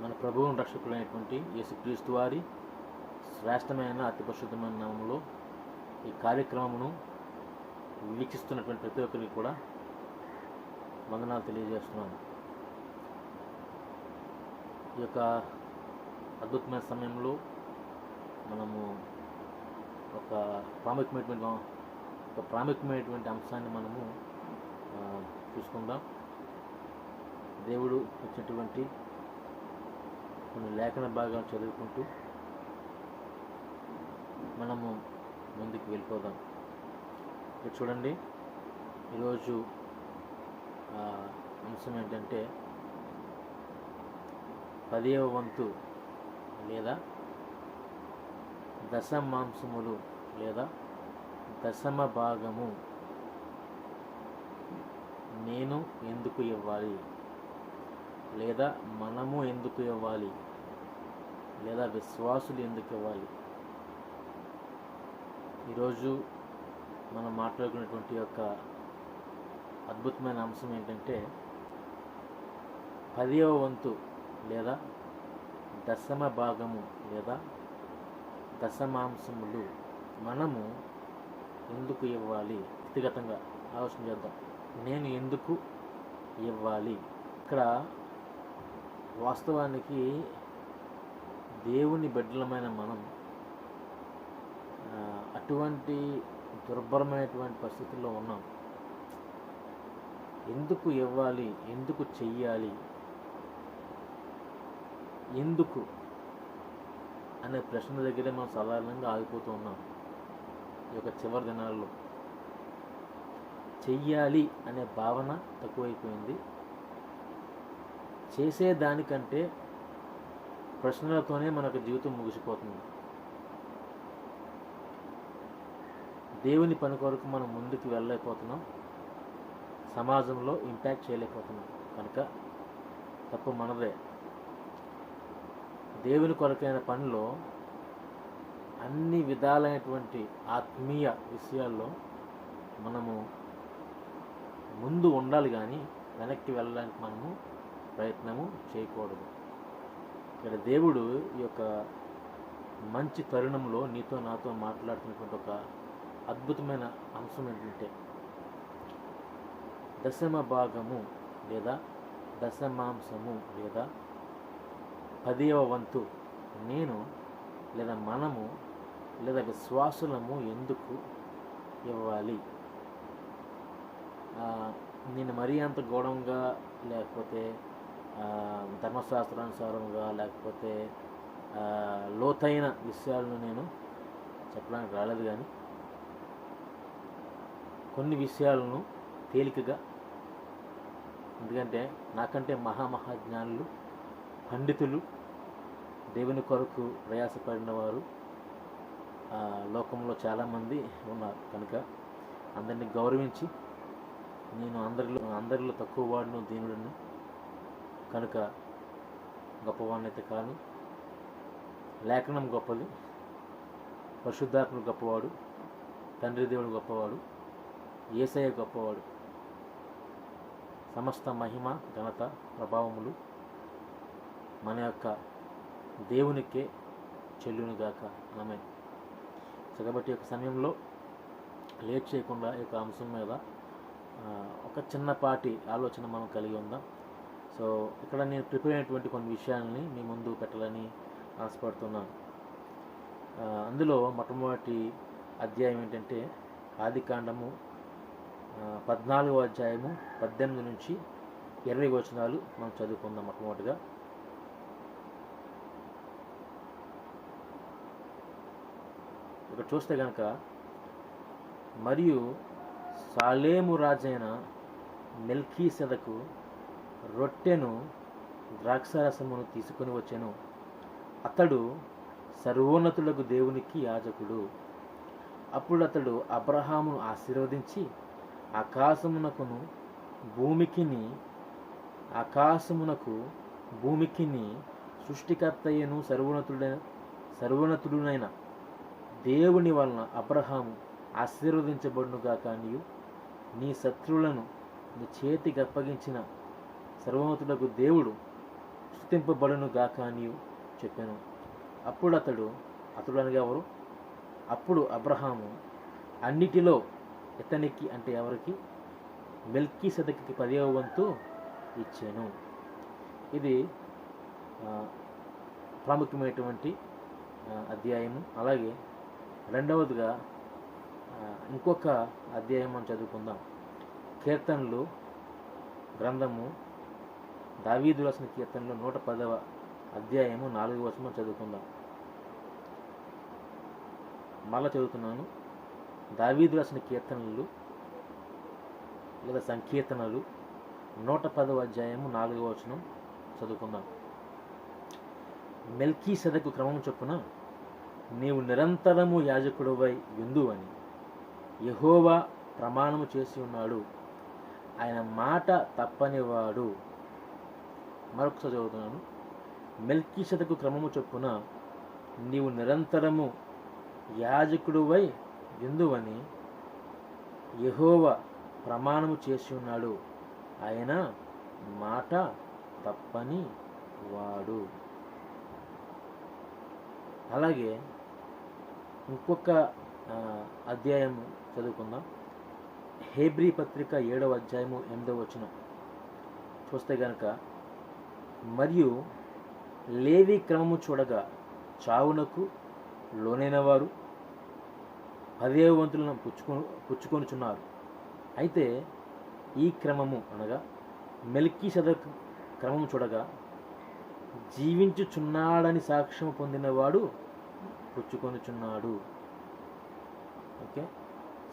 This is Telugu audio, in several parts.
మన ప్రభువు రక్షకులైనటువంటి యేసుక్రీస్తు వారి శ్రేష్టమైన అతి పరిశుద్ధమైన నామములో ఈ కార్యక్రమమును వీక్షిస్తున్నటువంటి ప్రతి ఒక్కరికి కూడా వందనాలు తెలియజేస్తున్నాను. ఈ యొక్క అద్భుతమైన సమయంలో మనము ఒక ప్రాముఖ్యమైనటువంటి అంశాన్ని మనము చూసుకుందాం. దేవుడు ఇచ్చినటువంటి కొన్ని లేఖన భాగాలు చదువుకుంటూ మనము ముందుకు వెళ్ళిపోదాం. ఇక్కడ చూడండి, ఈరోజు అంశం ఏంటంటే 10వ వంతు లేదా దశమాంశములు లేదా దశమ భాగము నేను ఎందుకు ఇవ్వాలి, లేదా మనము ఎందుకు ఇవ్వాలి, లేదా విశ్వాసులు ఎందుకు ఇవ్వాలి. ఈరోజు మనం మాట్లాడుకునేటువంటి యొక్క అద్భుతమైన అంశం ఏంటంటే 10వ వంతు లేదా దశమ భాగము లేదా దశమాంశములు మనము ఎందుకు ఇవ్వాలి. వ్యక్తిగతంగా ఆలోచన చేద్దాం. నేను ఎందుకు ఇవ్వాలి? ఇక్కడ వాస్తవానికి దేవుని బిడ్డలమైన మనం అటువంటి దుర్భరమైనటువంటి పరిస్థితుల్లో ఉన్నాం. ఎందుకు ఇవ్వాలి, ఎందుకు చెయ్యాలి, ఎందుకు అనే ప్రశ్న దగ్గరే మనం సాధారణంగా ఆగిపోతూ ఉన్నాం. ఈ యొక్క చివరి దినాల్లో చెయ్యాలి అనే భావన తక్కువైపోయింది. చేసేదానికంటే ప్రశ్నలతోనే మనకు జీవితం ముగిసిపోతుంది. దేవుని పని కొరకు మనం ముందుకు వెళ్ళలేకపోతున్నాం, సమాజంలో ఇంపాక్ట్ చేయలేకపోతున్నాం. కనుక తప్పు మనదే. దేవుని కొరకైన పనిలో అన్ని విధాలైనటువంటి ఆత్మీయ విషయాల్లో మనము ముందు ఉండాలి, కానీ వెనక్కి వెళ్ళడానికి మనము ప్రయత్నము చేయకూడదు. ఇక్కడ దేవుడు ఈ యొక్క మంచి తరుణంలో నీతో నాతో మాట్లాడుతున్నటువంటి ఒక అద్భుతమైన అంశం ఏంటంటే దశమ భాగము లేదా దశమాంశము లేదా 10వ వంతు నేను లేదా మనము లేదా విశ్వాసులము ఎందుకు ఇవ్వాలి. నేను మరీ అంత గౌరవంగా లేకపోతే ధర్మశాస్త్రానుసారంగా లేకపోతే లోతైన విషయాలను నేను చెప్పడానికి రాలేదు, కానీ కొన్ని విషయాలను తేలికగా, ఎందుకంటే నాకంటే మహాజ్ఞానులు, పండితులు, దేవుని కొరకు ప్రయాసపడిన వారు లోకంలో చాలామంది ఉన్నారు. కనుక అందరినీ గౌరవించి, నేను అందరిలో తక్కువ వాడును, దీనుడిని, కనుక గొప్పవాడినైతే కాను. లేఖనం గొప్పది, పరిశుద్ధాత్మ గొప్పవాడు, తండ్రి దేవుడు గొప్పవాడు, యేసయ్య గొప్పవాడు. సమస్త మహిమ, ఘనత, ప్రభావములు మన యొక్క దేవునికే చెల్లునుగాక. ఆమేన్. కాబట్టి యొక్క సమయంలో లేట్ చేయకుండా ఈ యొక్క అంశం మీద ఒక చిన్నపాటి ఆలోచన మనం కలిగి ఉందాం. సో ఇక్కడ నేను ప్రిపేర్ అయినటువంటి కొన్ని విషయాలని మీ ముందు పెట్టాలని ఆశపడుతున్నాను. అందులో మొట్టమొదటి అధ్యాయం ఏంటంటే ఆదికాండము 14వ అధ్యాయము 18 నుంచి 20 వచనాలు మనం చదువుకుందాం. మొట్టమొదటిగా ఇక్కడ చూస్తే కనుక, మరియు సాలేము రాజైన మెల్కీసెదకు రొట్టెను ద్రాక్షారసమును తీసుకొని వచ్చెను. అతడు సర్వోన్నతులకు దేవునికి యాజకుడు. అప్పుడు అతడు అబ్రహామును ఆశీర్వదించి ఆకాశమునకు భూమికిని సృష్టికర్తయ్యను సర్వోన్నతుడునైన దేవుని వలన అబ్రహాము ఆశీర్వదించబడునుగాక. నీ శత్రువులను నీ చేతికి అప్పగించిన సర్వోన్నతుడకు దేవుడు గుర్తింపబడును గాక అని చెప్పాను. అప్పుడు అతడు అనగా ఎవరు? అప్పుడు అబ్రహాము అన్నిటిలో ఇతనికి అంటే ఎవరికి? మెల్కీసెదెకుకి 10వ వంతు ఇచ్చాను. ఇది ప్రాముఖ్యమైనటువంటి అధ్యాయము. అలాగే రెండవదిగా ఇంకొక అధ్యాయం మనం చదువుకుందాం. కీర్తనలు గ్రంథము, దావీదు రాసిన కీర్తనలు 110వ అధ్యాయము 4వ వచనం చదువుకుందాం. మళ్ళా చదువుతున్నాను. దావీదు రాసిన కీర్తనలు లేదా సంకీర్తనలు 110వ అధ్యాయము 4వ వచనం చదువుకుందాం. మెల్కీసెదెకు క్రమం చొప్పున నీవు నిరంతరము యాజకుడివై యుందువని యెహోవా ప్రమాణము చేసి ఉన్నాడు, ఆయన మాట తప్పనివాడు. మరొకసారి చదువుతున్నాను. మెల్కీసెదెకు క్రమము చొప్పున నీవు నిరంతరము యాజకుడివై యుందువని యెహోవా ప్రమాణము చేసి ఉన్నాడు, ఆయన మాట తప్పని వాడు. అలాగే ఇంకొక అధ్యాయం చదువుకుందాం. హెబ్రీ పత్రిక 7వ అధ్యాయము 8వ వచనం చూస్తే గనక, మరియు లేవి క్రమము చూడగా చావునకు లోనైన వారు 10వ వంతులను పుచ్చుకొనుచున్నారు. అయితే ఈ క్రమము అనగా మెల్కీసెదెకు క్రమము చూడగా జీవించుచున్నాడని సాక్ష్యం పొందినవాడు పుచ్చుకొనుచున్నాడు. ఓకే,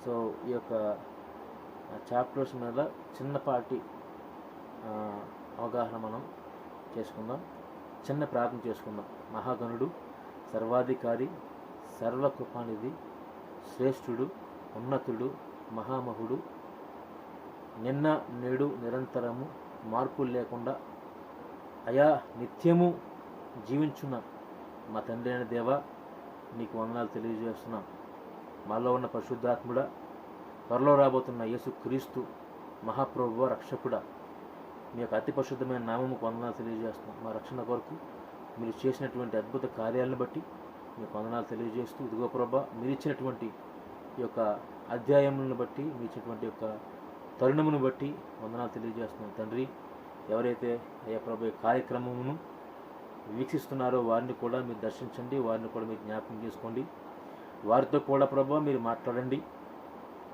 సో ఈ యొక్క చాప్టర్స్ మీద చిన్నపాటి అవగాహన మనం చేసుకుందాం. చిన్న ప్రార్థన చేసుకుందాం. మహాగణుడు, సర్వాధికారి, సర్వకృపానిధి, శ్రేష్ఠుడు, ఉన్నతుడు, మహామహుడు, నిన్న నేడు నిరంతరము మార్పులు లేకుండా అయా నిత్యము జీవించున్న మా తండ్రి అయిన దేవా, నీకు వందనాలు తెలియజేస్తున్నాం. మాలో ఉన్న పరిశుద్ధాత్ముడా, త్వరలో రాబోతున్న యేసు క్రీస్తు మహాప్రభువ, రక్షకుడా, మీ యొక్క అతి పరిశుద్ధమైన నామముకు వందనాలు తెలియజేస్తున్నాం. మా రక్షణ కొరకు మీరు చేసినటువంటి అద్భుత కార్యాలను బట్టి మీకు వందనాలు తెలియజేస్తూ, ఇదిగో ప్రభా, మీరు ఇచ్చినటువంటి ఈ యొక్క అధ్యాయములను బట్టి, మీరు ఇచ్చినటువంటి యొక్క తరుణమును బట్టి వందనాలు తెలియజేస్తున్నాం. తండ్రి, ఎవరైతే అయ్యా ప్రభు కార్యక్రమమును వీక్షిస్తున్నారో వారిని కూడా మీరు దర్శించండి, వారిని కూడా మీరు జ్ఞాపకం చేసుకోండి. వారితో కూడా ప్రభు మీరు మాట్లాడండి.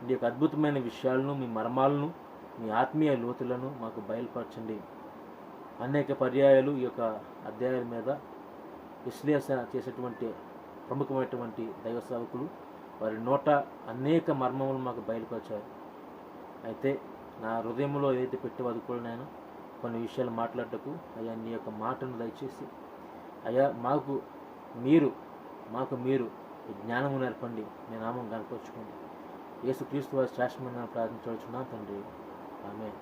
మీ యొక్క అద్భుతమైన విషయాలను, మీ మర్మాలను, మీ ఆత్మీయ లోతులను మాకు బయలుపరచండి. అనేక పర్యాయాలు ఈ యొక్క అధ్యాయాల మీద విశ్లేషణ చేసేటువంటి ప్రముఖమైనటువంటి దైవ సేవకులు వారి నోట అనేక మర్మములు మాకు బయలుపరిచారు. అయితే నా హృదయంలో ఏదైతే పెట్టేవాది కూడా నేను కొన్ని విషయాలు మాట్లాడటకు అయ్యా నీ యొక్క మాటను దయచేసి అయ్యా మాకు మీరు జ్ఞానము నేర్పండి, మీ నామం కనపరుచుకోండి. యేసుక్రీస్తు వారి శ్రేష్టమైన ప్రార్థించవచ్చున్నాం తండ్రి, ఆమేన్.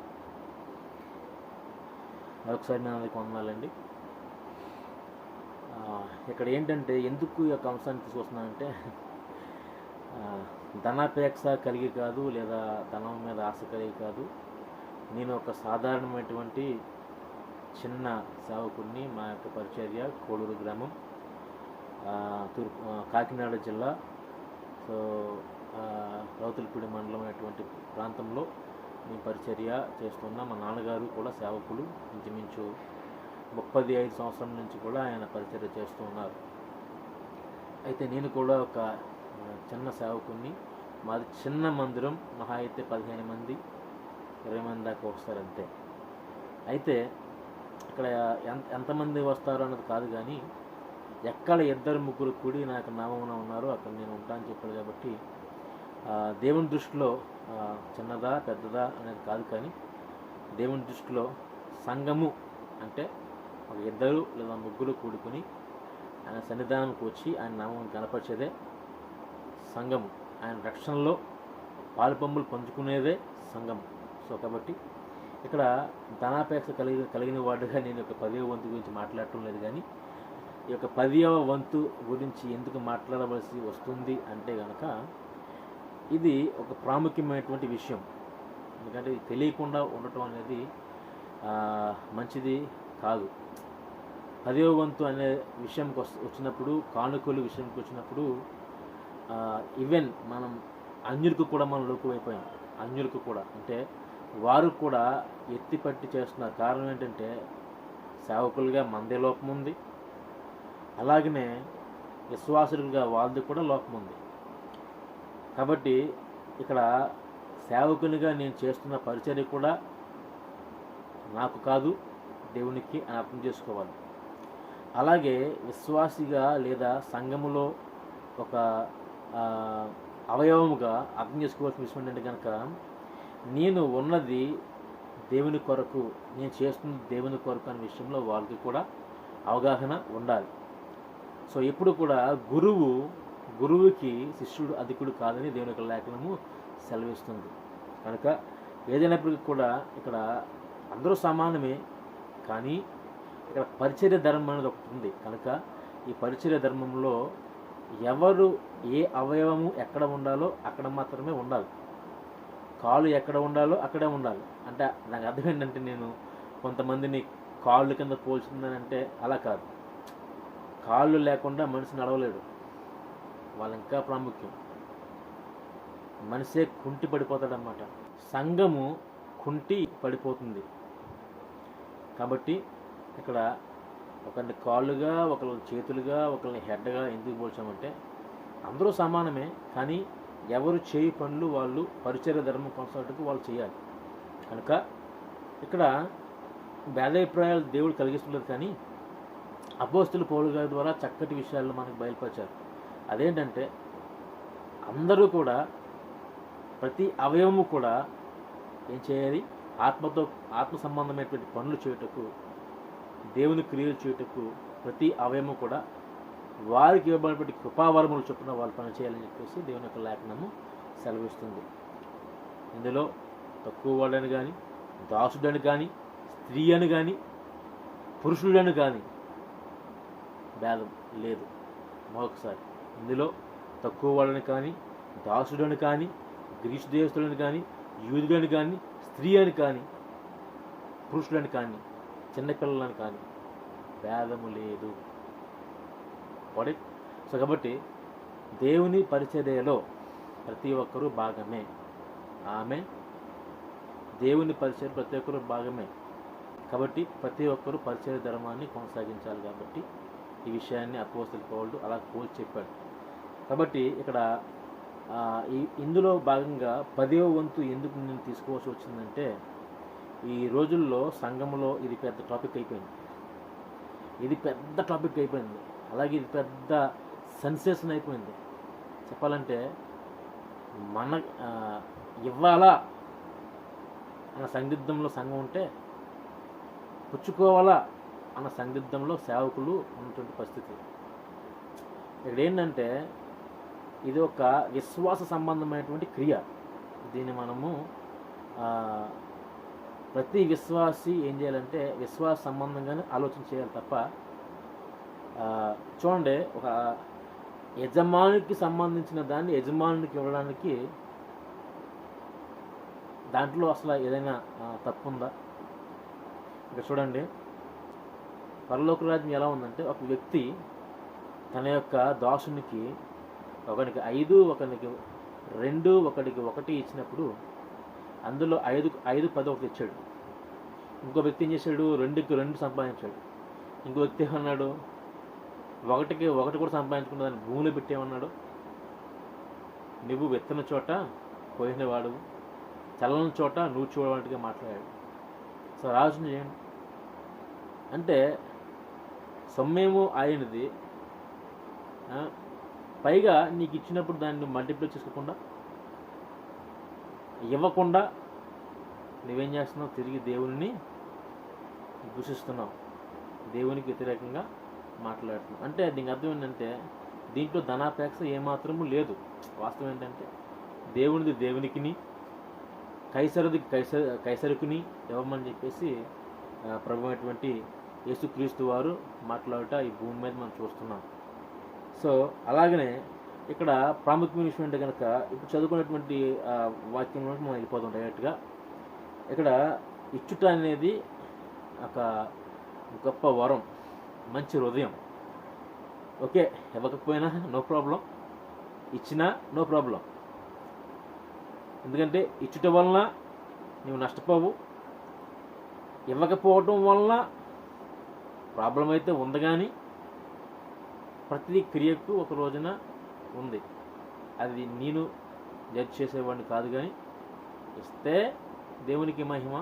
మరొకసారి నేను అందరికీ వందనాలండి. ఇక్కడ ఏంటంటే ఎందుకు ఈ యొక్క అంశాన్ని తీసుకొస్తున్నానంటే, ధనాపేక్ష కలిగి కాదు, లేదా ధనం మీద ఆశ కలిగి కాదు. నేను ఒక సాధారణమైనటువంటి చిన్న సేవకుడిని. మా యొక్క పరిచర్య కోడూరు గ్రామం, కాకినాడ జిల్లా, సో రౌతులపూడి మండలం అనేటువంటి ప్రాంతంలో మేము పరిచర్య చేస్తున్నాం. మా నాన్నగారు కూడా సేవకులు, ఇంచుమించు 35 సంవత్సరాల నుంచి కూడా ఆయన పరిచర్య చేస్తూ ఉన్నారు. అయితే నేను కూడా ఒక చిన్న సేవకుని. మాది చిన్న మందిరం, మహా అయితే 15 మంది 20 మంది దాకా వస్తారు అంతే. అయితే ఇక్కడ ఎంతమంది వస్తారు అన్నది కాదు, కానీ ఎక్కడ 2-3 కూడి నాకు నామమున ఉన్నారో అక్కడ నేను ఉంటానని చెప్పాడు. కాబట్టి దేవుని దృష్టిలో చిన్నదా పెద్దదా అనేది కాదు, కానీ దేవుని దృష్టిలో సంఘము అంటే ఒక 2 లేదా 3 కూడుకుని ఆయన సన్నిధానానికి వచ్చి ఆయన నామం కనపరిచేదే సంఘము. ఆయన రక్షణలో పాలుపంపులు పంచుకునేదే సంఘం. సో కాబట్టి ఇక్కడ ధనాపేక్ష కలిగిన వాడుగా నేను యొక్క 10వ వంతు గురించి మాట్లాడటం లేదు, కానీ ఈ యొక్క 10వ వంతు గురించి ఎందుకు మాట్లాడవలసి వస్తుంది అంటే కనుక ఇది ఒక ప్రాముఖ్యమైనటువంటి విషయం. ఎందుకంటే తెలియకుండా ఉండటం అనేది మంచిది కాదు. 10వ వంతు అనే విషయంకి వచ్చినప్పుడు, కానుకలు విషయంకి వచ్చినప్పుడు ఈవెన్ మనం అన్యులకు కూడా మనం లోకువైపోయాం. అన్యులకు కూడా అంటే వారు కూడా ఎత్తిపట్టి చేస్తున్నారు. కారణం ఏంటంటే సేవకులుగా మనదే లోపం ఉంది, అలాగనే విశ్వాసులుగా వాళ్ళది కూడా లోపం ఉంది. కాబట్టి ఇక్కడ సేవకునిగా నేను చేస్తున్న పరిచర్య కూడా నాకు కాదు, దేవునికి అని అర్థం చేసుకోవాలి. అలాగే విశ్వాసిగా లేదా సంఘములో ఒక అవయవముగా అర్థం చేసుకోవాల్సిన విషయం ఏంటంటే కనుక, నేను ఉన్నది దేవుని కొరకు, నేను చేస్తున్నది దేవుని కొరకు అనే విషయంలో వాళ్ళకి కూడా అవగాహన ఉండాలి. సో ఎప్పుడు కూడా గురువుకి శిష్యుడు అధికుడు కాదని దేవుని యొక్క లేఖనము సెలవిస్తుంది. కనుక ఏదైనప్పటికీ కూడా ఇక్కడ అందరూ సమానమే, కానీ ఇక్కడ పరిచర్య ధర్మం అనేది ఒకటి ఉంది. కనుక ఈ పరిచర్య ధర్మంలో ఎవరు ఏ అవయవము ఎక్కడ ఉండాలో అక్కడ మాత్రమే ఉండాలి. కాళ్ళు ఎక్కడ ఉండాలో అక్కడే ఉండాలి. అంటే నాకు అర్థం ఏంటంటే, నేను కొంతమందిని కాళ్ళు కింద పోల్చుతుందనంటే అలా కాదు. కాళ్ళు లేకుండా మనిషి నడవలేడు, వాళ్ళు ఇంకా ప్రాముఖ్యం. మనిషే కుంటి పడిపోతాడనమాట. సంఘము కుంటి పడిపోతుంది. కాబట్టి ఇక్కడ ఒకరిని కాళ్ళుగా, ఒకరిని చేతులుగా, ఒకరిని హెడ్గా ఎందుకు పోల్చామంటే అందరూ సమానమే, కానీ ఎవరు చేయి పనులు వాళ్ళు పరిచర్య ధర్మం కొనసాగడానికి వాళ్ళు చేయాలి. కనుక ఇక్కడ భేదాభిప్రాయాలు దేవుడు కలిగిస్తున్నారు, కానీ అపోస్తలుల పౌలు గారి ద్వారా చక్కటి విషయాలు మనకు బయలుపరిచారు. అదేంటంటే అందరూ కూడా ప్రతి అవయవము కూడా ఏం చేయాలి, ఆత్మ సంబంధమైనటువంటి పనులు చేయుటకు, దేవుని క్రియలు చేయుటకు ప్రతి అవయవము కూడా వారికి ఇవ్వబడినటువంటి కృపావరములు చొప్పున వాళ్ళు పని చేయాలని చెప్పేసి దేవుని యొక్క లేఖనము సెలవిస్తుంది. ఇందులో తక్కువ వాడని కానీ, దాసుడని కానీ, స్త్రీ అని కానీ, పురుషుడని కానీ భేదం లేదు. మరొకసారి, ఇందులో తక్కువ వాడని కానీ, దాసుడని కానీ, గ్రీసు దేశస్తులని కానీ, యూదుడని కానీ, స్త్రీ అని కానీ, పురుషులని కానీ, చిన్నపిల్లలని కానీ భేదము లేదు. సో కాబట్టి దేవుని పరిచర్యలో ప్రతి ఒక్కరూ భాగమే. దేవుని పరిచర్య ప్రతి ఒక్కరూ భాగమే. కాబట్టి ప్రతి ఒక్కరూ పరిచర్య ధర్మాన్ని కొనసాగించాలి. కాబట్టి ఈ విషయాన్ని అపోస్తలుల పౌలు అలా పోల్చి చెప్పాడు. కాబట్టి ఇక్కడ ఇందులో భాగంగా 10వ వంతు ఎందుకు నేను తీసుకోవాల్సి వచ్చిందంటే, ఈ రోజుల్లో సంఘంలో ఇది పెద్ద టాపిక్ అయిపోయింది. అలాగే ఇది పెద్ద సెన్సేషన్ అయిపోయింది. చెప్పాలంటే మన ఇవ్వాలా అన్న సందిగ్ధంలో సంఘం ఉంటే, పుచ్చుకోవాలా అన్న సందిగ్ధంలో సేవకులు ఉన్నటువంటి పరిస్థితి. ఇక్కడ ఏంటంటే ఇది ఒక విశ్వాస సంబంధమైనటువంటి క్రియ. దీన్ని మనము ప్రతి విశ్వాసి ఏం చేయాలంటే విశ్వాస సంబంధంగానే ఆలోచన చేయాలి తప్ప, చూడండి, ఒక యజమానికి సంబంధించిన దాన్ని యజమానికి ఇవ్వడానికి దాంట్లో అసలు ఏదైనా తప్పు ఉందా? ఇక్కడ చూడండి, పరలోక రాజ్యం ఎలా ఉందంటే, ఒక వ్యక్తి తన యొక్క దాసునికి ఒకరికి 5, ఒకరికి 2, ఒకరికి 1 ఇచ్చినప్పుడు అందులో 5, 10 ఒకటి ఇచ్చాడు. ఇంకో వ్యక్తి ఏం చేశాడు, 2కి 2 సంపాదించాడు. ఇంకో వ్యక్తి ఏమన్నాడు, 1కి 1 కూడా సంపాదించుకున్న దాన్ని భూమిలో పెట్టేమన్నాడు. నువ్వు విత్తన చోట పోయినవాడు, చల్లని చోట నువ్వు చూడవాటిగా మాట్లాడాడు. సో ఆలోచన చేయండి. అంటే సొమ్మేమో ఆయనది, పైగా నీకు ఇచ్చినప్పుడు దాన్ని మల్టిప్లై చేసుకోకుండా, ఇవ్వకుండా నువ్వేం చేస్తున్నావు, తిరిగి దేవుని దూషిస్తున్నావు, దేవునికి వ్యతిరేకంగా మాట్లాడుతున్నావు. అంటే దీనికి అర్థం ఏంటంటే దీంట్లో ధనాపేక్ష ఏమాత్రము లేదు. వాస్తవం ఏంటంటే దేవునిది దేవునికిని, కైసరుది కైసరుకుని ఇవ్వమని చెప్పేసి ప్రభువైనటువంటి యేసుక్రీస్తు వారు మాట్లాడుట ఈ భూమి మీద మనం చూస్తున్నాం. సో అలాగనే ఇక్కడ ప్రాముఖ్యమైన విషయం అంటే కనుక, ఇప్పుడు చదువుకున్నటువంటి వాక్యంలో మనం వెళ్ళిపోతాం డైరెక్ట్గా. ఇక్కడ ఇచ్చుట అనేది ఒక గొప్ప వరం. మంచి హృదయం. ఓకే, ఇవ్వకపోయినా నో ప్రాబ్లం, ఇచ్చినా నో ప్రాబ్లం. ఎందుకంటే ఇచ్చుట వలన నువ్వు నష్టపోవు, ఇవ్వకపోవటం వలన ప్రాబ్లం అయితే ఉంది. కానీ ప్రతి క్రియకు ఒక రోజున ఉంది. అది నేను జడ్జ్ చేసేవాడిని కాదు. కానీ ఇస్తే దేవునికి మహిమ,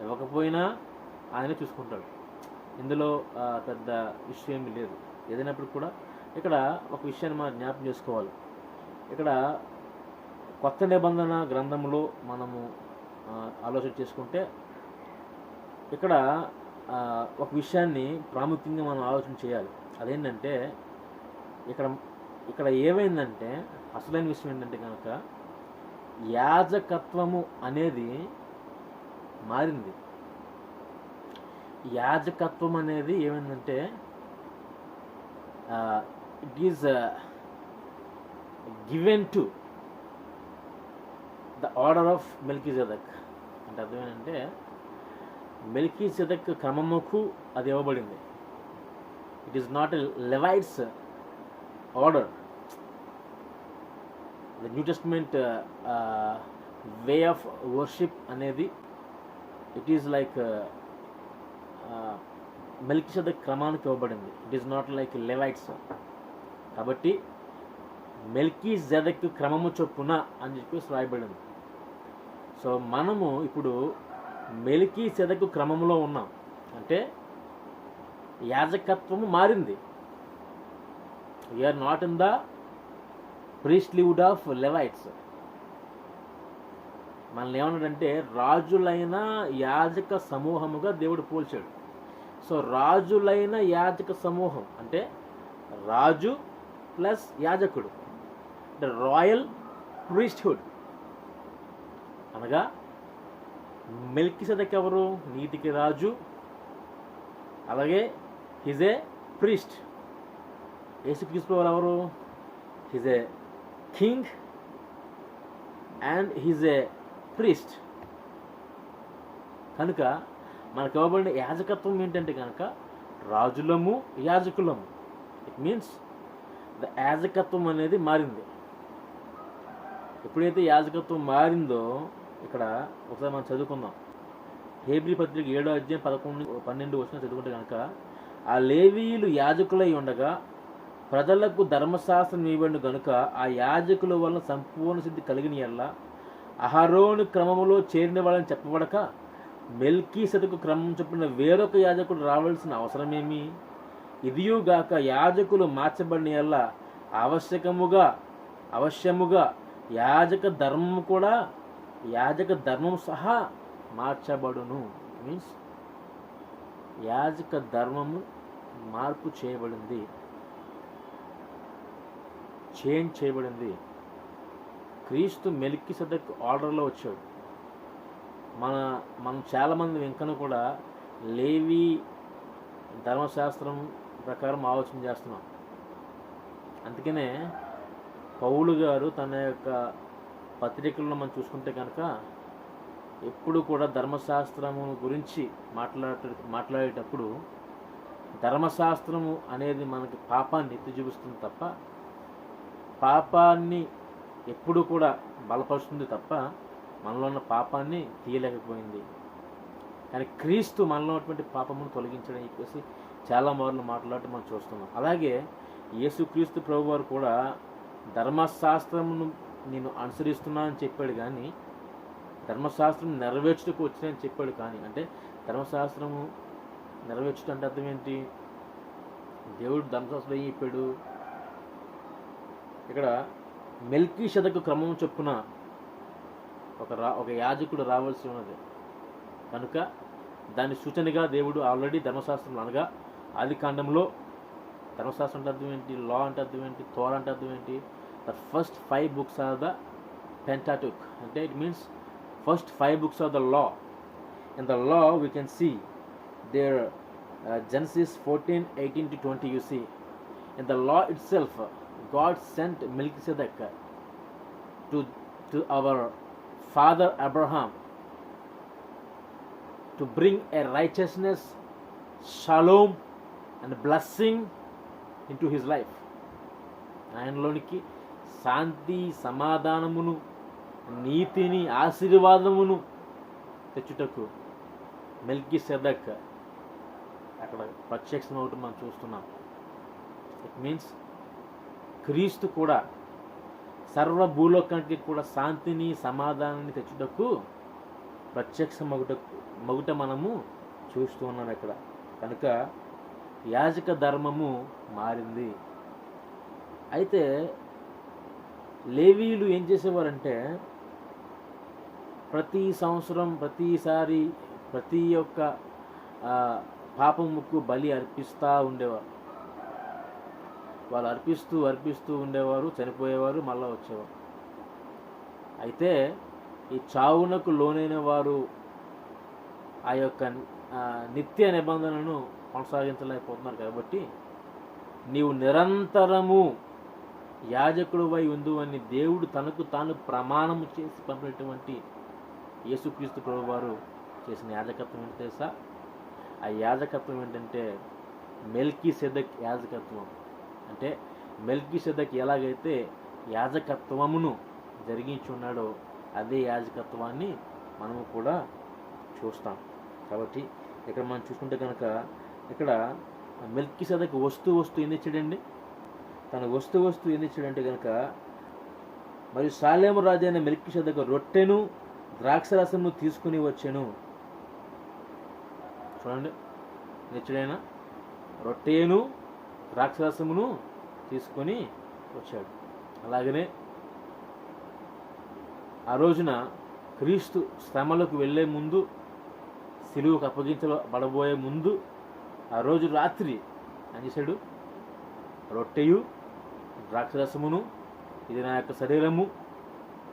ఇవ్వకపోయినా ఆయన చూసుకుంటాడు. ఇందులో పెద్ద విషయం ఏమీ లేదు. ఏదైనప్పుడు కూడా ఇక్కడ ఒక విషయాన్ని మనం జ్ఞాపకం చేసుకోవాలి. ఇక్కడ కొత్త నిబంధన గ్రంథంలో మనము ఆలోచన చేసుకుంటే ఇక్కడ ఒక విషయాన్ని ప్రాముఖ్యంగా మనం ఆలోచన చేయాలి. అదేంటంటే ఇక్కడ ఏమైందంటే అసలైన విషయం ఏంటంటే కనుక యాజకత్వము అనేది మారింది. యాజకత్వం అనేది ఏమైందంటే it is given to the order of Melchizedek. అంటే అర్థం ఏంటంటే మెల్కీజెదెక్ క్రమముకు అది ఇవ్వబడింది. It is not a Levites order. The new testament way of worship అనేది ఇట్ ఈజ్ లైక్ మెల్కీజెదెక్ క్రమానికి ఇవ్వబడింది. It is not like Levites. కాబట్టి మెల్కీజెదెక్ క్రమము చొప్పున అని చెప్పేసి రాయబడింది. సో మనము ఇప్పుడు మెల్కీజెదెక్ క్రమంలో ఉన్నాం. అంటే యాజకత్వము మారింది. We are not in the priesthood of Levites. మనల్ని ఏమన్నాడంటే రాజులైన యాజక సమూహముగా దేవుడు పోల్చాడు. సో రాజులైన యాజక సమూహం అంటే రాజు ప్లస్ యాజకుడు, అంటే రాయల్ ప్రీస్ట్హుడ్. అనగా మెల్కీసెదెక్ ఎవరు? నీతికి రాజు, అలాగే హిజ్ ఏ ప్రీస్ట్. యేసుక్రీస్తు ఎవరు? His a king and his A priest. కనుక మనకు ఇవ్వబడిన యాజకత్వం ఏంటంటే కనుక రాజులము యాజకులము. ఇట్ మీన్స్ ద యాజకత్వం అనేది మారింది. ఎప్పుడైతే యాజకత్వం మారిందో ఇక్కడ ఒకసారి మనం చదువుకుందాం. హెబ్రీ పత్రిక 7వ అధ్యాయం 11-12 వచ్చిన చదువుకుంటే కనుక ఆ లేవీయులు యాజకులై ఉండగా ప్రజలకు ధర్మశాస్త్రం ఇవ్వండి కనుక ఆ యాజకుల వలన సంపూర్ణ సిద్ధి కలిగిన ఎల్లా అహరోను క్రమములో చేరిన వాళ్ళని చెప్పబడక మెల్కీసెదెకు క్రమం చొప్పున వేరొక యాజకుడు రావాల్సిన అవసరమేమి? ఇదియుగాక యాజకులు మార్చబడిన ఎల్లా అవశ్యముగా యాజక ధర్మము కూడా యాజక ధర్మం సహా మార్చబడును. మీన్స్ యాజక ధర్మము మార్పు చేయబడింది, చేంజ్ చేయబడింది. క్రీస్తు మెల్కీసెదెక్ ఆర్డర్లో వచ్చాడు. మనం చాలామంది ఇంకను కూడా లేవి ధర్మశాస్త్రం ప్రకారం ఆలోచన చేస్తున్నాం. అందుకనే పౌలు గారు తన యొక్క పత్రికల్లో మనం చూసుకుంటే కనుక ఎప్పుడు కూడా ధర్మశాస్త్రము గురించి మాట్లాడేటప్పుడు ధర్మశాస్త్రము అనేది మనకి పాపాన్ని ఎత్తి చూపిస్తుంది తప్ప, పాపాన్ని ఎప్పుడు కూడా బలపరుస్తుంది తప్ప మనలో ఉన్న పాపాన్ని తీయలేకపోయింది. కానీ క్రీస్తు మనలో ఉన్నటువంటి పాపమును తొలగించడం చెప్పేసి చాలా మార్లు మాట్లాడటం మనం చూస్తున్నాం. అలాగే యేసుక్రీస్తు ప్రభు వారు కూడా ధర్మశాస్త్రమును నేను అనుసరిస్తున్నానని చెప్పాడు. కానీ ధర్మశాస్త్రం నెరవేర్చుటకు వచ్చినాయని చెప్పాడు. కానీ అంటే ధర్మశాస్త్రము నెరవేర్చుట అంటే అర్థం ఏంటి? దేవుడు ధర్మశాస్త్రం ఏం చెప్పాడు? ఇక్కడ మెల్కీసెదెకు క్రమం చొప్పున ఒక యాజకుడు రావాల్సి ఉన్నది కనుక దాని సూచనగా దేవుడు ఆల్రెడీ ధర్మశాస్త్రంలో అనగా ఆది కాండంలో ధర్మశాస్త్రం అంటే అర్థం ఏంటి? లా అంటే అర్థం ఏంటి? తోరా అంటే అర్థం ఏంటి? The first 5 books are the Pentateuch. అంటే it means first 5 books are the law. In the law we can see there Genesis 14:18-20 you see. In the law itself God sent Melchizedek to our father Abraham to bring a righteousness, shalom and blessing into his life. ఆయనలోనికి శాంతి, సమాధానమును, నీతిని, ఆశీర్వాదమును తెచ్చుటకు మెల్కీసెదెక్ అక్కడ ప్రత్యక్షం అవటం మనం చూస్తున్నాం. ఇట్ మీన్స్ క్రీస్తు కూడా సర్వ భూలోకానికి కూడా శాంతిని, సమాధానాన్ని తెచ్చుటకు ప్రత్యక్ష మగుట మనము చూస్తూ ఉన్నాం ఇక్కడ. కనుక యాజక ధర్మము మారింది. అయితే లేవీయులు ఏం చేసేవారంటే ప్రతి సంవత్సరం, ప్రతిసారి, ప్రతి ఒక్క పాపముకు బలి అర్పిస్తూ ఉండేవారు. వాళ్ళు అర్పిస్తూ ఉండేవారు, చనిపోయేవారు, మళ్ళీ వచ్చేవారు. అయితే ఈ చావునకు లోనైన వారు ఆ యొక్క నిత్య నిబంధనను కొనసాగించలేకపోతున్నారు. కాబట్టి నీవు నిరంతరము యాజకుడువై ఉండు అని దేవుడు తనకు తాను ప్రమాణము చేసి పంపినటువంటి యేసుక్రీస్తు ప్రభు వారు చేసిన యాజకత్వం ఏంటి తెలుసా? ఆ యాజకత్వం ఏంటంటే మెల్కీసెదెక్ యాజకత్వం. అంటే మెల్కీసెదెక్ ఎలాగైతే యాజకత్వమును జరిగించి ఉన్నాడో అదే యాజకత్వాన్ని మనము కూడా చూస్తాం. కాబట్టి ఇక్కడ మనం చూసుకుంటే కనుక ఇక్కడ మెల్కీసెదెక్ వస్తు ఏం తెచ్చాడండి? తన వస్తు ఏం తెచ్చాడంటే కనుక, మరియు సాలేము రాజు అయిన మెల్కీసెదెక్ రొట్టెను, ద్రాక్షరసమును తీసుకుని వచ్చాను. చూడండి, తెచ్చాడైనా రొట్టెను, ద్రాక్షరసమును తీసుకొని వచ్చాడు. అలాగనే ఆ రోజున క్రీస్తు శ్రమలకు వెళ్ళే ముందు, సిలువకు అప్పగించబడబోయే ముందు, ఆ రోజు రాత్రి ఏం చేశాడు? రొట్టెయు, ద్రాక్షరసమును, ఇది నా యొక్క శరీరము,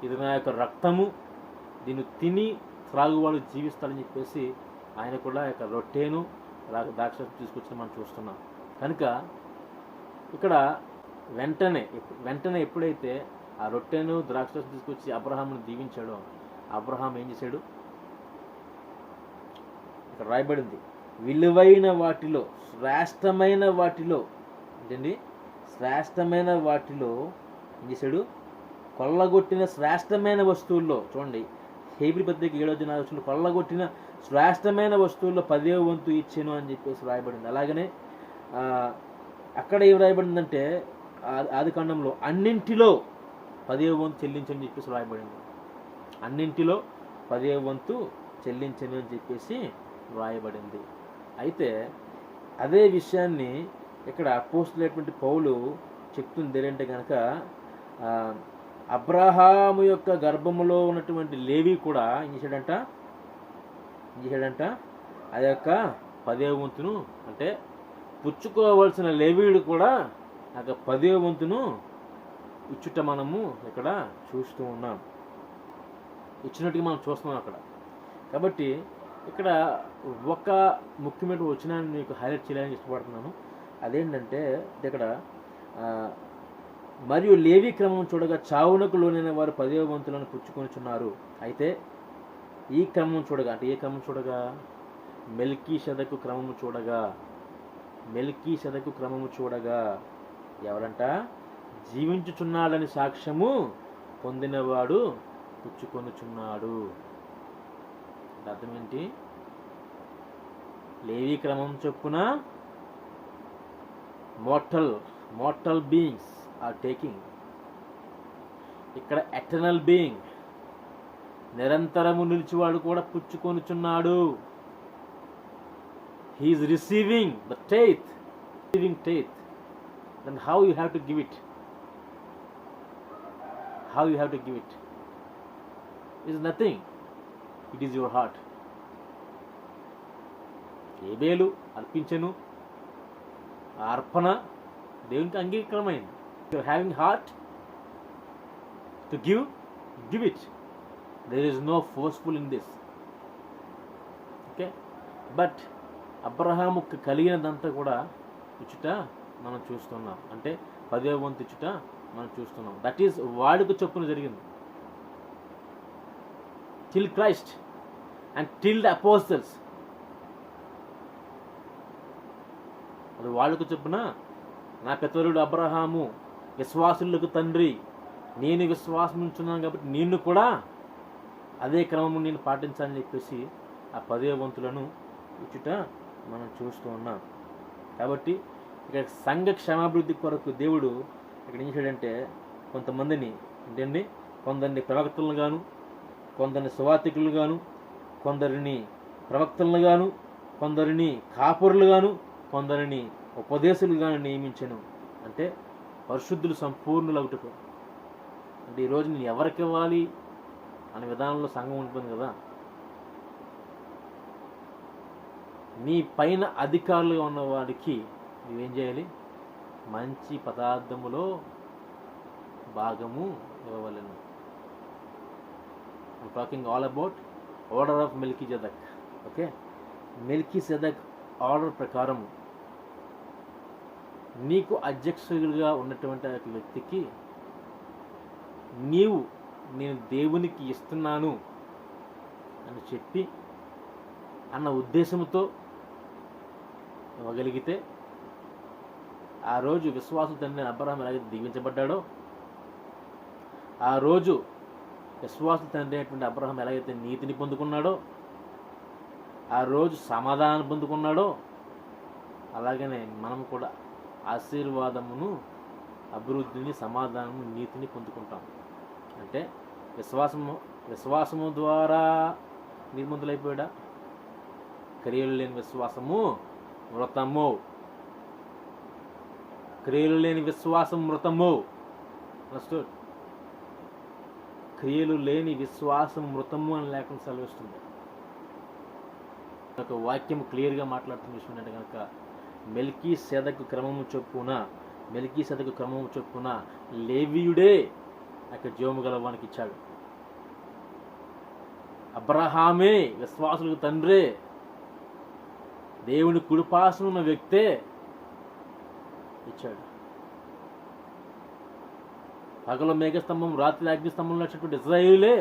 ఇది నా యొక్క రక్తము, దీన్ని తిని త్రాగువాడు జీవిస్తాడని చెప్పేసి ఆయన కూడా యొక్క రొట్టెను, ద్రాక్షరసం తీసుకొచ్చి మనం చూస్తున్నాం. కనుక ఇక్కడ వెంటనే ఎప్పుడైతే ఆ రొట్టెను, ద్రాక్షరసం తీసుకొచ్చి అబ్రహామును దీవించాడో, అబ్రహాం ఏం చేశాడు? ఇక్కడ రాయబడింది, విలువైన వాటిలో, శ్రేష్టమైన వాటిలో, ఏంటండి? శ్రేష్టమైన వాటిలో ఏం చేశాడు? కొల్లగొట్టిన శ్రేష్టమైన వస్తువుల్లో, చూడండి హెబ్రీ పత్రిక 7:4 కొల్లగొట్టిన శ్రేష్టమైన వస్తువుల్లో 10వ వంతు ఇచ్చాను అని చెప్పేసి రాయబడింది. అలాగనే అక్కడ ఏం రాయబడిందంటే ఆది కాండంలో అన్నింటిలో 10వ వంతు చెల్లించని చెప్పేసి రాయబడింది. అన్నింటిలో 10వ వంతు చెల్లించను అని చెప్పేసి రాయబడింది. అయితే అదే విషయాన్ని ఇక్కడ అపోస్తలుడైనటువంటి పౌలు చెప్తుంది ఏంటంటే కనుక, అబ్రహాము యొక్క గర్భములో ఉన్నటువంటి లేవి కూడా ఏం చేశాడంట? ఆ యొక్క 10వ వంతును, అంటే పుచ్చుకోవలసిన లేవీయుడు కూడా ఆ 10వ వంతును ఇచ్చుట మనము ఇక్కడ చూస్తూ ఉన్నాం, ఇచ్చినట్టుగా మనం చూస్తున్నాం అక్కడ. కాబట్టి ఇక్కడ ఒక ముఖ్యమైన వచనాన్ని మీకు హైలైట్ చేయాలని ఇష్టపడుతున్నాను. అదేంటంటే ఇక్కడ మరియు లేవి క్రమం చూడగా చావునకు లోనైన వారు 10వ వంతులను పుచ్చుకొనిచున్నారు. అయితే ఈ క్రమం చూడగా, అంటే ఏ క్రమం చూడగా? మెల్కీసెదెకు క్రమము చూడగా ఎవరంట? జీవించుచున్నాడని సాక్ష్యము పొందినవాడు పుచ్చుకొనుచున్నాడు. అర్థం ఏంటి? లేవి క్రమం చొప్పున mortal beings are taking. ఇక్కడ ఎటర్నల్ బీయింగ్, నిరంతరము నిలిచివాడు కూడా పుచ్చుకొనుచున్నాడు. he is receiving the faith. Then how you have to give it? It is nothing. It is your heart. Abel అర్పించెను, ఆ అర్పణ దేవునికి అంగీకారమైంది. You are having heart to give it. There is no forceful in this. Okay, but అబ్రహాముకు కలిగినదంతా కూడా ఇచ్చుట మనం చూస్తున్నాం. అంటే 10వ వంతు ఇచ్చుట మనం చూస్తున్నాం. దట్ ఈస్ వాడుక చొప్పున జరిగింది. Till Christ and till the apostles అది వాళ్ళకు చెప్పున నా పితరుడు అబ్రహాము విశ్వాసులకు తండ్రి, నేను విశ్వాసం ఉంచున్నాను కాబట్టి నిన్ను కూడా అదే క్రమము నేను పాటించాలని చెప్పేసి ఆ 10వ వంతులను ఇచ్చుట మనం చూస్తూ ఉన్నాం. కాబట్టి ఇక్కడ సంఘ క్షేమాభివృద్ధి కొరకు దేవుడు ఇక్కడ ఏం చేశాడంటే కొంతమందిని ఏంటండి, కొందరిని ప్రవక్తలను గాను, కొందరిని సువార్తికులు గాను, కొందరిని ప్రవక్తలను గాను, కొందరిని కాపురులు గాను, కొందరిని ఉపదేశులు గాను నియమించను. అంటే పరిశుద్ధులు సంపూర్ణులగుటకు. అంటే ఈరోజు నేను ఎవరికి ఇవ్వాలి అనే విధానంలో సంఘం ఉంటుంది కదా. నీ పైన అధికారులుగా ఉన్న వాడికి నువ్వేం చేయాలి? మంచి పదార్థములో భాగము ఇవ్వవలెను. I'm talking all about order of Melchizedek. Okay, Melchizedek order ప్రకారం నీకు అధ్యక్షుడిగా ఉన్నటువంటి ఆ వ్యక్తికి నేను దేవునికి ఇస్తున్నాను అని చెప్పి అన్న ఉద్దేశంతో ఇవ్వగలిగితే, ఆ రోజు విశ్వాసం తండ్రి అబ్రహాం ఎలాగైతే దీవించబడ్డాడో, ఆ రోజు విశ్వాసం తండ్రి అయినటువంటి అబ్రహాం ఎలాగైతే నీతిని పొందుకున్నాడో, ఆ రోజు సమాధానం పొందుకున్నాడో, అలాగనే మనం కూడా ఆశీర్వాదమును, అభివృద్ధిని, సమాధానము, నీతిని పొందుకుంటాం. అంటే విశ్వాసము ద్వారా నిర్మంతులైపోయాడా? క్రియలు లేని విశ్వాసము మృతము. క్రియలు లేని విశ్వాసం మృతము. అండర్స్టూడ్? క్రియలు లేని విశ్వాసం మృతము అని లేకుండా సెలవిస్తుంది. ఒక వాక్యం క్లియర్గా మాట్లాడుతున్న విషయం ఏంటంటే కనుక మెల్కీసెదెకు క్రమము చొప్పున లేవీయుడే అక్కడ జీవము గలవానికి ఇచ్చాడు. అబ్రహామే విశ్వాసులకు తండ్రే, దేవుని కుడిపార్శ్వన ఉన్న వ్యక్తే ఇచ్చాడు. పగలు మేఘస్తంభం, రాత్రి అగ్నిస్తంభంలో వచ్చినటువంటి ఇశ్రాయేలులే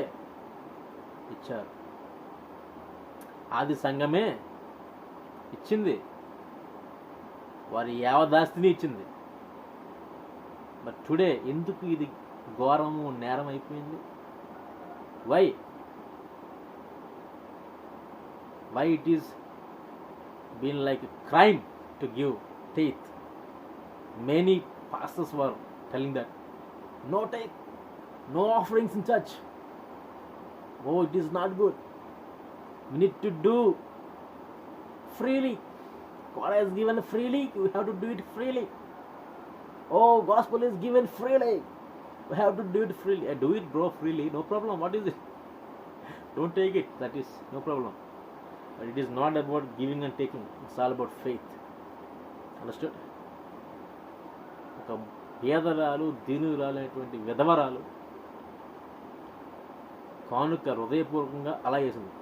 ఇచ్చారు. ఆది సంఘమే ఇచ్చింది, వారి యావదాస్తిని ఇచ్చింది. బట్ టుడే ఎందుకు ఇది ఘోరము, నేరం అయిపోయింది? Why it is been like crime to give teeth. Many pastors were telling that no tithe, no offerings in church. Oh, it is not good. We need to do freely. God has given freely. We have to do it freely. Oh, gospel is given freely. We have to do it freely. Do it, bro, freely. No problem. What is it? Don't take it. That is no problem. But it is not about giving and taking. It's all about faith. Understood? ఒక పేదరాలు, దీనురాలు అయినటువంటి విధవరాలు కానుక హృదయపూర్వకంగా అలా వేసింది.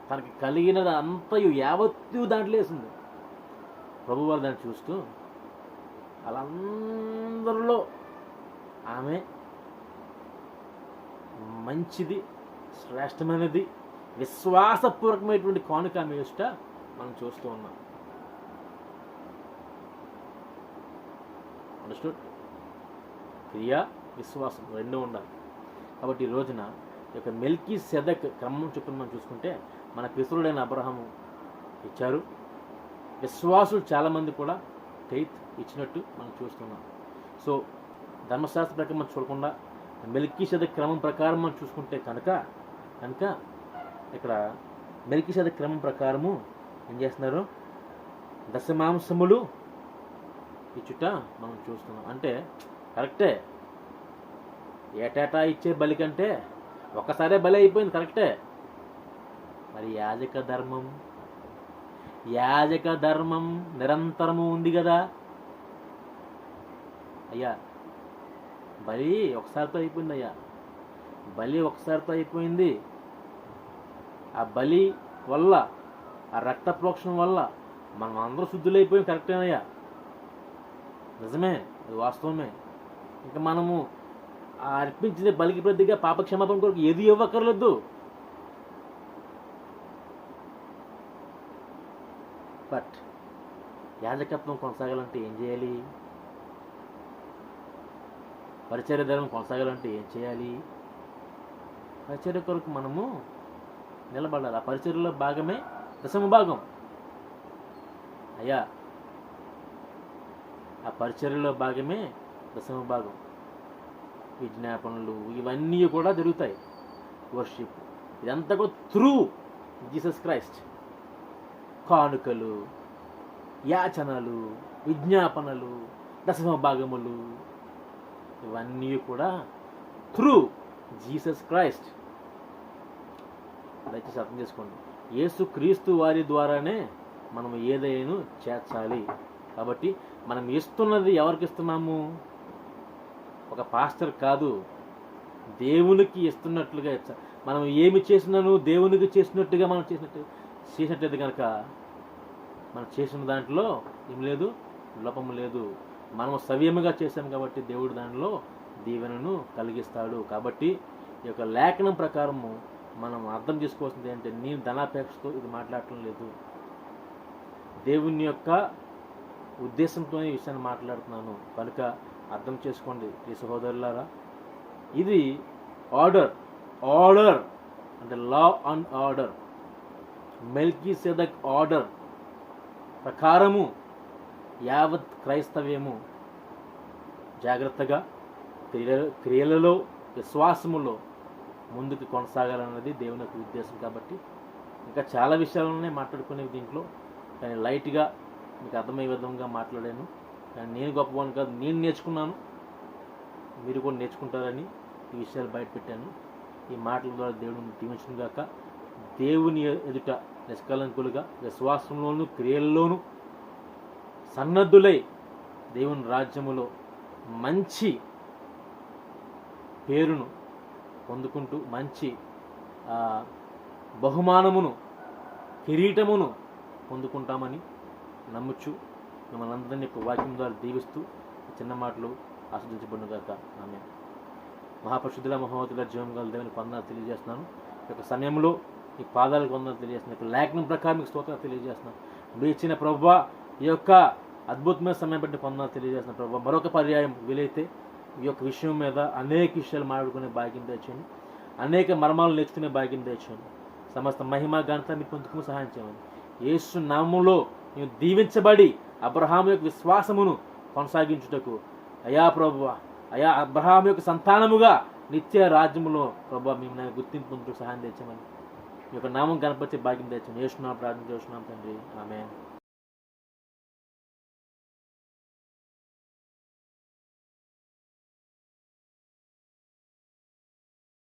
తనకి కలిగినది అంతయు యావత్తు దాంట్లో వేసింది. ప్రభువారు దాన్ని చూస్తూ వాళ్ళందరిలో ఆమె మంచిది, శ్రేష్టమైనది, విశ్వాసపూర్వకమైనటువంటి కానుక ఆమె ఇష్ట మనం చూస్తూ ఉన్నాం. అండర్స్టూడ్? క్రియ, విశ్వాసం రెండూ ఉండాలి. కాబట్టి ఈ రోజున ఈ యొక్క మెల్కీసెదెక్ క్రమం చొప్పున మనం చూసుకుంటే మన పితరుడైన అబ్రహాము ఇచ్చారు. విశ్వాసులు చాలామంది కూడా టైత్ ఇచ్చినట్టు మనం చూస్తున్నాం. సో ధర్మశాస్త్ర ప్రకారం మనం చూడకుండా మెల్కీసెదెక్ క్రమం ప్రకారం మనం చూసుకుంటే కనుక ఇక్కడ మెల్కీసెదెక్ క్రమం ప్రకారము ఏం చేస్తున్నారు? దశమాంసములు ఇచ్చుట మనం చూస్తున్నాం. అంటే కరెక్టే, ఏటేటా ఇచ్చే బలి కంటే ఒక్కసారే బలి అయిపోయింది, కరెక్టే. మరి యాజక ధర్మం నిరంతరము ఉంది కదా అయ్యా. బలి ఒకసారితో అయిపోయింది అయ్యా, బలి ఒకసారితో అయిపోయింది. ఆ బలి వల్ల, ఆ రక్త ప్రోక్షణం వల్ల మనం అందరూ శుద్ధులైపోయాం, కరెక్టేనయ్యా, నిజమే, అది వాస్తవమే. ఇంకా మనము అర్పించిన బలికి ప్రతిగా పాపక్షమాపణ కొరకు ఏది ఇవ్వక్కర్లేదు. బట్ యాజకత్వం కొనసాగాలంటే ఏం చేయాలి? పరిచర్య ధర్మం కొనసాగాలంటే ఏం చేయాలి? పరిచర్య కొరకు మనము నిలబడాలి. ఆ పరిచర్యలో భాగమే దశమ భాగం. అయ్యా, ఆ పరిచర్యలో భాగమే దశమ భాగం. విజ్ఞాపనలు ఇవన్నీ కూడా జరుగుతాయి. వర్షిప్ ఇదంతా కూడా త్రూ జీసస్ క్రైస్ట్. కానుకలు, యాచనలు, విజ్ఞాపనలు, దశమ భాగములు ఇవన్నీ కూడా త్రూ జీసస్ క్రైస్ట్. దయచేసి అర్థం చేసుకోండి. యేసు క్రీస్తు వారి ద్వారానే మనం ఏదైనా చేర్చాలి. కాబట్టి మనం ఇస్తున్నది ఎవరికి ఇస్తున్నాము? ఒక పాస్టర్ కాదు, దేవునికి ఇస్తున్నట్లుగా ఇచ్చాలి. మనం ఏమి చేసినాను దేవునికి చేసినట్టుగా మనం చేసినట్లయితే కనుక మనం చేసిన దాంట్లో ఏం లేదు, లోపము లేదు. మనం సవ్యముగా చేశాం కాబట్టి దేవుడు దానిలో దీవెనను కలిగిస్తాడు. కాబట్టి ఈ యొక్క లేఖనం ప్రకారము మనం అర్థం చేసుకోవాల్సింది ఏంటంటే, నేను ధనాపేక్షతో ఇది మాట్లాడటం లేదు, దేవుని యొక్క ఉద్దేశంతోనే ఈ విషయాన్ని మాట్లాడుతున్నాను. కనుక అర్థం చేసుకోండి ఈ సహోదరులారా. ఇది ఆర్డర్ అంటే లా అండ్ ఆర్డర్, మెల్కీసెదెక్ ఆర్డర్ ప్రకారము యావత్ క్రైస్తవ్యము జాగ్రత్తగా క్రియలలో విశ్వాసములో ముందుకు కొనసాగాలన్నది దేవుని యొక్క ఉద్దేశం. కాబట్టి ఇంకా చాలా విషయాలనే మాట్లాడుకునేవి దీంట్లో, కానీ లైట్గా మీకు అర్థమయ్యే విధంగా మాట్లాడాను. కానీ నేను గొప్పవాడిని కాదు, నేను నేర్చుకున్నాను, మీరు కూడా నేర్చుకుంటారని ఈ విషయాలు బయట పెట్టాను. ఈ మాటల ద్వారా దేవుడిని దీవించును గాక. దేవుని ఎదుట నిష్కలంకులుగా విశ్వాసంలోను క్రియల్లోనూ సన్నద్ధులై దేవుని రాజ్యములో మంచి పేరును పొందుకుంటూ మంచి బహుమానమును, కిరీటమును పొందుకుంటామని నమ్ముచు మిమ్మల్ని అందరినీ వాక్యం ద్వారా దీవిస్తూ చిన్న మాటలు ఆస్వాదించబడును గాక. ఆమేన్. మహాపరిశుద్ధుల మహోన్నతుల జీవం గల దేవుని వందనాలు తెలియజేస్తున్నాను. ఈ యొక్క సమయంలో ఈ పాదాలకు వందనాలు తెలియజేస్తున్నాను. లేఖనం ప్రకారం మీకు స్తోత్రాలు తెలియజేస్తున్నాను. మీరు ఇచ్చిన ప్రభువా ఈ యొక్క అద్భుతమైన సమయం బట్టి వందనాలు తెలియజేస్తున్నాను. ప్రభువా మరొక పర్యాయం వీలైతే ఈ యొక్క విషయం మీద అనేక విషయాలు మాట్లాడుకునే భాగ్యం తెచ్చండి, అనేక మర్మాలు నేర్చుకునే భాగ్యం తెచ్చండి. సమస్త మహిమ ఘనత మీకు పొందుకుని సహాయం చేయండి. యేసు నామములో ನೀವು దీవించబడి అబ్రహాము యొక్క విశ్వాసమును కొనసాగించుటకు అయా ప్రభువా, అయా అబ్రహాము యొక్క సంతానముగా నిత్య రాజ్యములో ప్రభువా మేము గుర్తింపు పొందుటకు సహాయం తెచ్చమని మీ యొక్క నామం కనపరిచే భాగ్యం తెచ్చండి. యేసు నామములో ప్రార్థన చేస్తున్నాం తండ్రి. ఆమేన్.